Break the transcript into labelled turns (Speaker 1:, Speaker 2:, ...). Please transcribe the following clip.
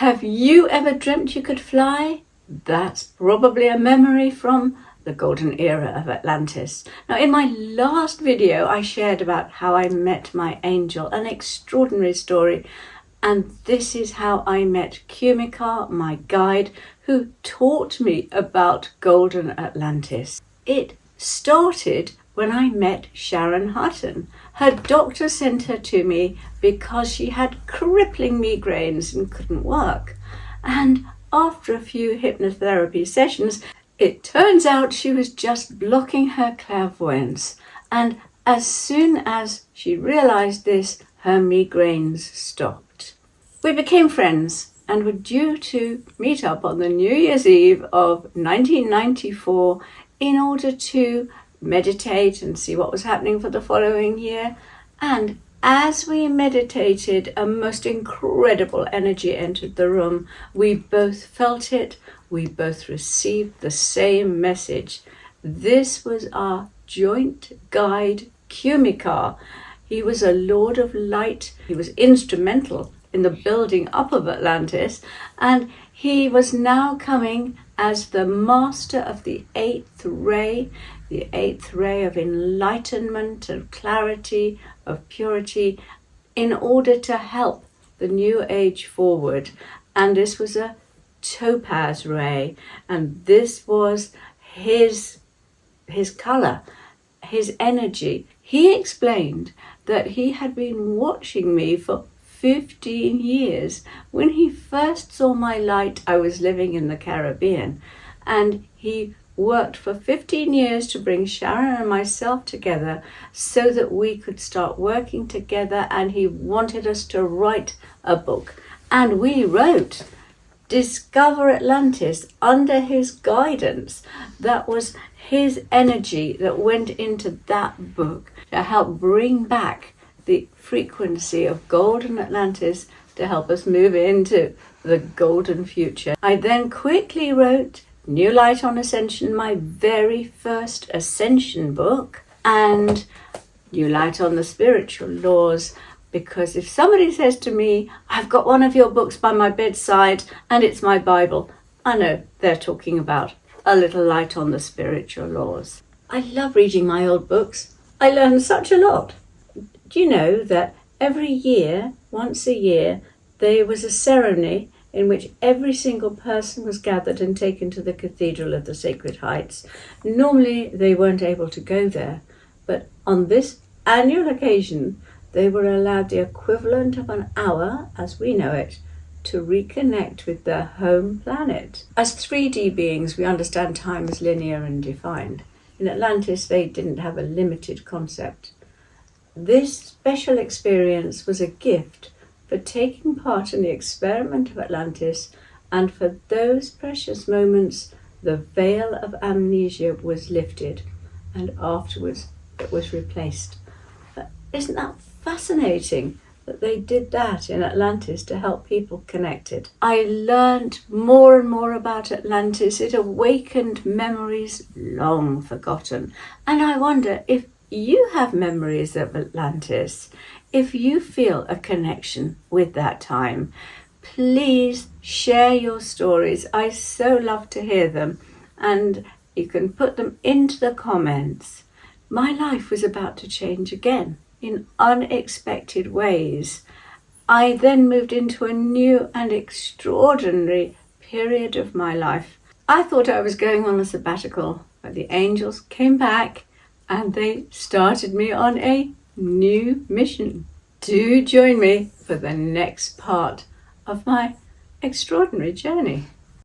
Speaker 1: Have you ever dreamt you could fly? That's probably a memory from the golden era of Atlantis. Now, in my last video, I shared about how I met my angel, an extraordinary story. And this is how I met Kumeka, my guide, who taught me about golden Atlantis. It started when I met Sharon Hutton. Her doctor sent her to me because she had crippling migraines and couldn't work. And after a few hypnotherapy sessions, it turns out she was just blocking her clairvoyance. And as soon as she realized this, her migraines stopped. We became friends and were due to meet up on the New Year's Eve of 1994 in order to meditate and see what was happening for the following year. And as we meditated, a most incredible energy entered the room. We both felt it. We both received the same message. This was our joint guide, Kumeka. He was a Lord of Light. He was instrumental in the building up of Atlantis, and he was now coming as the master of the eighth ray of enlightenment, of clarity, of purity, in order to help the new age forward. And this was a topaz ray, and this was his color, his energy. He explained that he had been watching me for 15 years. When he first saw my light, I was living in the Caribbean, and he worked for 15 years to bring Sharon and myself together so that we could start working together, and he wanted us to write a book. And we wrote Discover Atlantis under his guidance. That was his energy that went into that book to help bring back the frequency of golden Atlantis to help us move into the golden future. I then quickly wrote New Light on Ascension, my very first ascension book, and New Light on the Spiritual Laws, because if somebody says to me, I've got one of your books by my bedside and it's my Bible, I know they're talking about a little light on the spiritual laws. I love reading my old books. I learn such a lot. Do you know that every year, once a year, there was a ceremony in which every single person was gathered and taken to the Cathedral of the Sacred Heights? Normally they weren't able to go there, but on this annual occasion, they were allowed the equivalent of an hour, as we know it, to reconnect with their home planet. As 3D beings, we understand time as linear and defined. In Atlantis, they didn't have a limited concept. This special experience was a gift for taking part in the experiment of Atlantis, and for those precious moments, the veil of amnesia was lifted, and afterwards it was replaced. But isn't that fascinating that they did that in Atlantis to help people connected? I learned more and more about Atlantis. It awakened memories long forgotten. And I wonder if you have memories of Atlantis, if you feel a connection with that time. Please share your stories. I so love to hear them, and you can put them into the comments. My life was about to change again in unexpected ways. I then moved into a new and extraordinary period of my life. I thought I was going on a sabbatical, but the angels came back and they started me on a new mission. Do join me for the next part of my extraordinary journey.